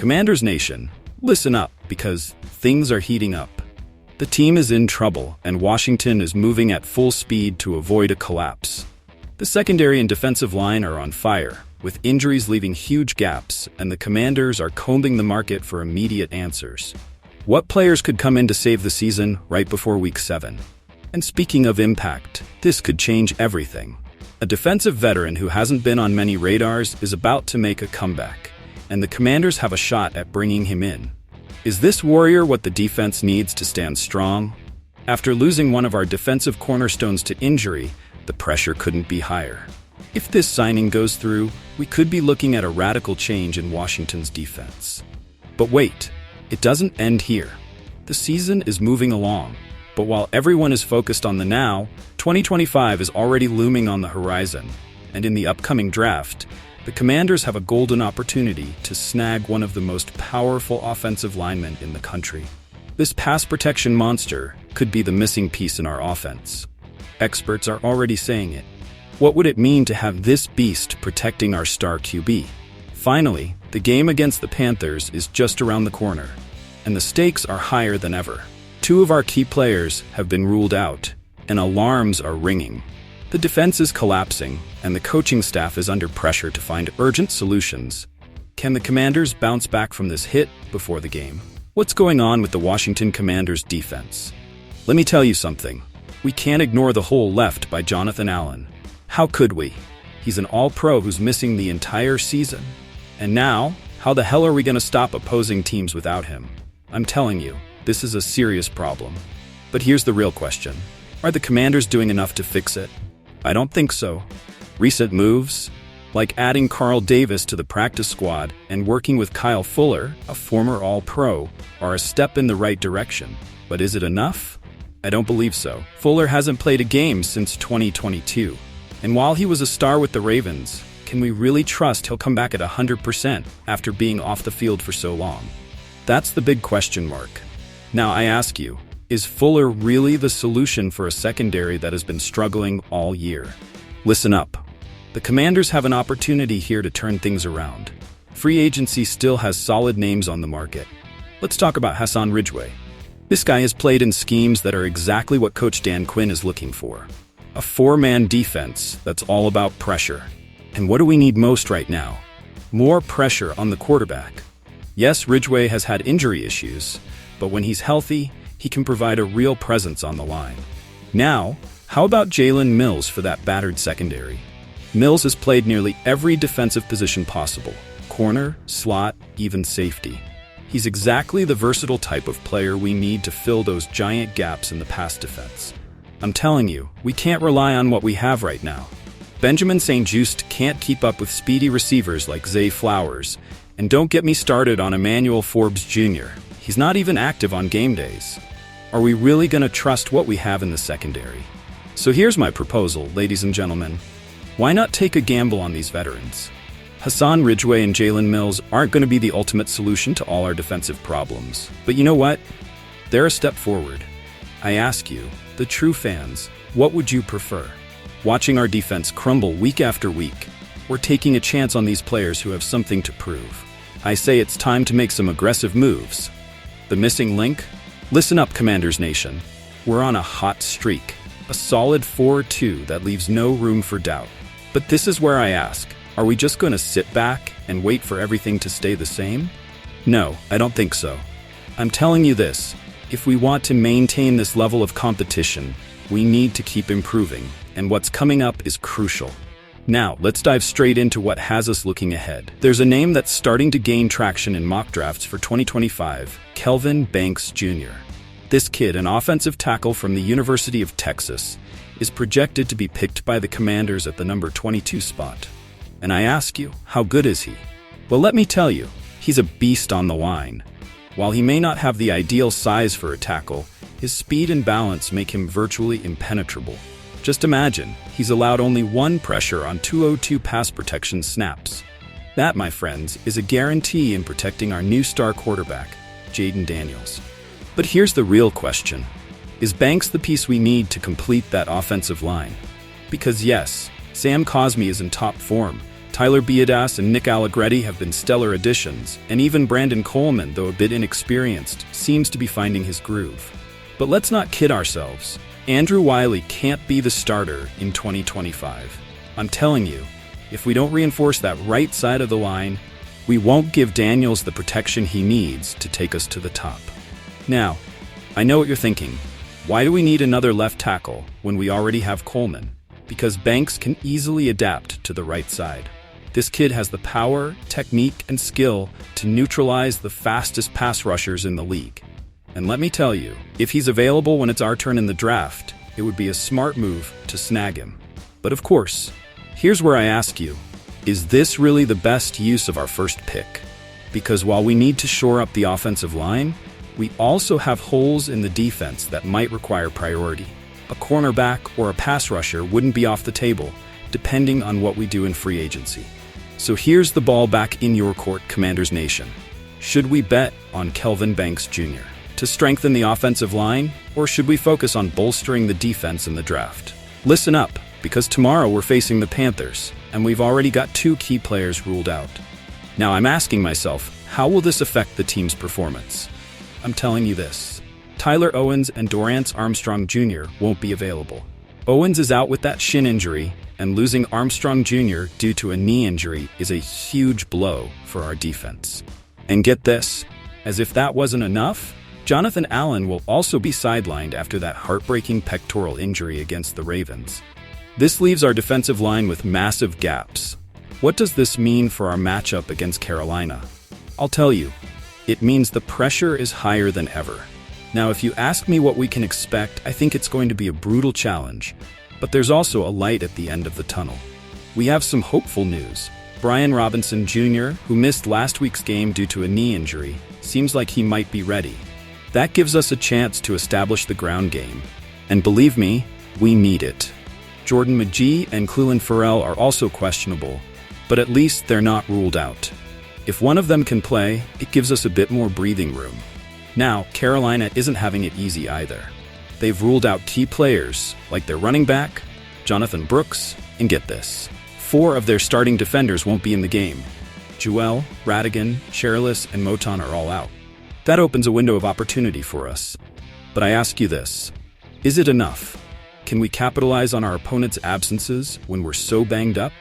Commanders Nation, listen up because things are heating up. The team is in trouble and Washington is moving at full speed to avoid a collapse. The secondary and defensive line are on fire, with injuries leaving huge gaps, and the Commanders are combing the market for immediate answers. What players could come in to save the season right before Week 7? And speaking of impact, this could change everything. A defensive veteran who hasn't been on many radars is about to make a comeback, and the Commanders have a shot at bringing him in. Is this warrior what the defense needs to stand strong? After losing one of our defensive cornerstones to injury, the pressure couldn't be higher. If this signing goes through, we could be looking at a radical change in Washington's defense. But wait, it doesn't end here. The season is moving along, but while everyone is focused on the now, 2025 is already looming on the horizon, and in the upcoming draft, the Commanders have a golden opportunity to snag one of the most powerful offensive linemen in the country. This pass protection monster could be the missing piece in our offense. Experts are already saying it. What would it mean to have this beast protecting our star QB? Finally, the game against the Panthers is just around the corner, and the stakes are higher than ever. Two of our key players have been ruled out, and alarms are ringing. The defense is collapsing, and the coaching staff is under pressure to find urgent solutions. Can the Commanders bounce back from this hit before the game? What's going on with the Washington Commanders defense? Let me tell you something. We can't ignore the hole left by Jonathan Allen. How could we? He's an all-pro who's missing the entire season. And now, how the hell are we going to stop opposing teams without him? I'm telling you, this is a serious problem. But here's the real question. Are the Commanders doing enough to fix it? I don't think so. Recent moves, like adding Carl Davis to the practice squad and working with Kyle Fuller, a former All-Pro, are a step in the right direction. But is it enough? I don't believe so. Fuller hasn't played a game since 2022. And while he was a star with the Ravens, can we really trust he'll come back at 100% after being off the field for so long? That's the big question mark. Now I ask you, is Fuller really the solution for a secondary that has been struggling all year? Listen up. The Commanders have an opportunity here to turn things around. Free agency still has solid names on the market. Let's talk about Hassan Ridgeway. This guy has played in schemes that are exactly what Coach Dan Quinn is looking for. A four-man defense that's all about pressure. And what do we need most right now? More pressure on the quarterback. Yes, Ridgeway has had injury issues, but when he's healthy, he can provide a real presence on the line. Now, how about Jalen Mills for that battered secondary? Mills has played nearly every defensive position possible: corner, slot, even safety. He's exactly the versatile type of player we need to fill those giant gaps in the pass defense. I'm telling you, we can't rely on what we have right now. Benjamin St-Juste can't keep up with speedy receivers like Zay Flowers, and don't get me started on Emmanuel Forbes Jr. He's not even active on game days. Are we really going to trust what we have in the secondary? So here's my proposal, ladies and gentlemen. Why not take a gamble on these veterans? Hassan Ridgeway and Jalen Mills aren't going to be the ultimate solution to all our defensive problems. But you know what? They're a step forward. I ask you, the true fans, what would you prefer? Watching our defense crumble week after week, or taking a chance on these players who have something to prove? I say it's time to make some aggressive moves. The missing link? Listen up, Commanders Nation. We're on a hot streak, a solid 4-2 that leaves no room for doubt. But this is where I ask, are we just going to sit back and wait for everything to stay the same? No, I don't think so. I'm telling you this, if we want to maintain this level of competition, we need to keep improving, and what's coming up is crucial. Now, let's dive straight into what has us looking ahead. There's a name that's starting to gain traction in mock drafts for 2025, Kelvin Banks Jr. This kid, an offensive tackle from the University of Texas, is projected to be picked by the Commanders at the number 22 spot. And I ask you, how good is he? Well, let me tell you, he's a beast on the line. While he may not have the ideal size for a tackle, his speed and balance make him virtually impenetrable. Just imagine, he's allowed only one pressure on 202 pass protection snaps. That, my friends, is a guarantee in protecting our new star quarterback, Jayden Daniels. But here's the real question. Is Banks the piece we need to complete that offensive line? Because yes, Sam Cosmi is in top form, Tyler Biadasz and Nick Allegretti have been stellar additions, and even Brandon Coleman, though a bit inexperienced, seems to be finding his groove. But let's not kid ourselves. Andrew Wiley can't be the starter in 2025. I'm telling you, if we don't reinforce that right side of the line, we won't give Daniels the protection he needs to take us to the top. Now, I know what you're thinking. Why do we need another left tackle when we already have Coleman? Because Banks can easily adapt to the right side. This kid has the power, technique, and skill to neutralize the fastest pass rushers in the league. And let me tell you, if he's available when it's our turn in the draft, it would be a smart move to snag him. But of course, here's where I ask you, is this really the best use of our first pick? Because while we need to shore up the offensive line, we also have holes in the defense that might require priority. A cornerback or a pass rusher wouldn't be off the table, depending on what we do in free agency. So here's the ball back in your court, Commanders Nation. Should we bet on Kelvin Banks Jr. to strengthen the offensive line, or should we focus on bolstering the defense in the draft? Listen up, because tomorrow we're facing the Panthers, and we've already got 2 key players ruled out. Now I'm asking myself, how will this affect the team's performance? I'm telling you this. Tyler Owens and Dorrance Armstrong Jr. won't be available. Owens is out with that shin injury, and losing Armstrong Jr. due to a knee injury is a huge blow for our defense. And get this, as if that wasn't enough, Jonathan Allen will also be sidelined after that heartbreaking pectoral injury against the Ravens. This leaves our defensive line with massive gaps. What does this mean for our matchup against Carolina? I'll tell you, it means the pressure is higher than ever. Now, if you ask me what we can expect, I think it's going to be a brutal challenge, but there's also a light at the end of the tunnel. We have some hopeful news. Brian Robinson Jr., who missed last week's game due to a knee injury, seems like he might be ready. That gives us a chance to establish the ground game. And believe me, we need it. Jordan McGee and Clelin Ferrell are also questionable, but at least they're not ruled out. If one of them can play, it gives us a bit more breathing room. Now, Carolina isn't having it easy either. They've ruled out key players, like their running back, Jonathan Brooks, and get this, 4 of their starting defenders won't be in the game. Jewell, Radigan, Sherrillis, and Moton are all out. That opens a window of opportunity for us. But I ask you this, is it enough? Can we capitalize on our opponent's absences when we're so banged up?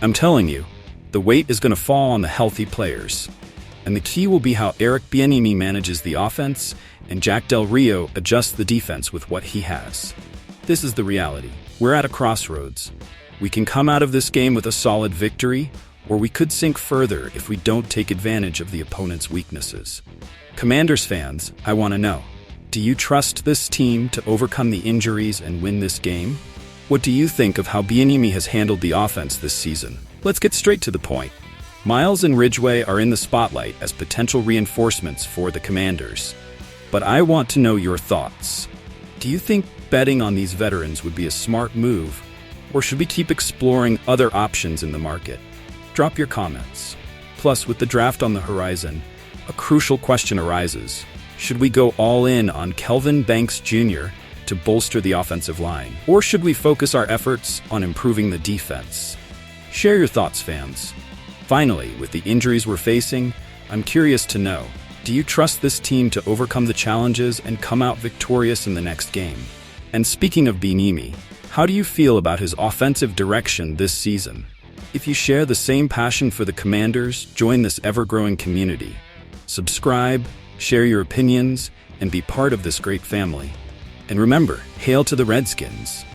I'm telling you, the weight is going to fall on the healthy players. And the key will be how Eric Bieniemy manages the offense and Jack Del Rio adjusts the defense with what he has. This is the reality. We're at a crossroads. We can come out of this game with a solid victory, or we could sink further if we don't take advantage of the opponent's weaknesses. Commanders fans, I want to know, do you trust this team to overcome the injuries and win this game? What do you think of how Bieniemy has handled the offense this season? Let's get straight to the point. Miles and Ridgeway are in the spotlight as potential reinforcements for the Commanders. But I want to know your thoughts. Do you think betting on these veterans would be a smart move, or should we keep exploring other options in the market? Drop your comments. Plus, with the draft on the horizon, a crucial question arises. Should we go all in on Kelvin Banks Jr. to bolster the offensive line, or should we focus our efforts on improving the defense? Share your thoughts, fans. Finally, with the injuries we're facing, I'm curious to know, do you trust this team to overcome the challenges and come out victorious in the next game? And speaking of Bieniemy, how do you feel about his offensive direction this season? If you share the same passion for the Commanders, join this ever-growing community. Subscribe, share your opinions, and be part of this great family. And remember, hail to the Redskins!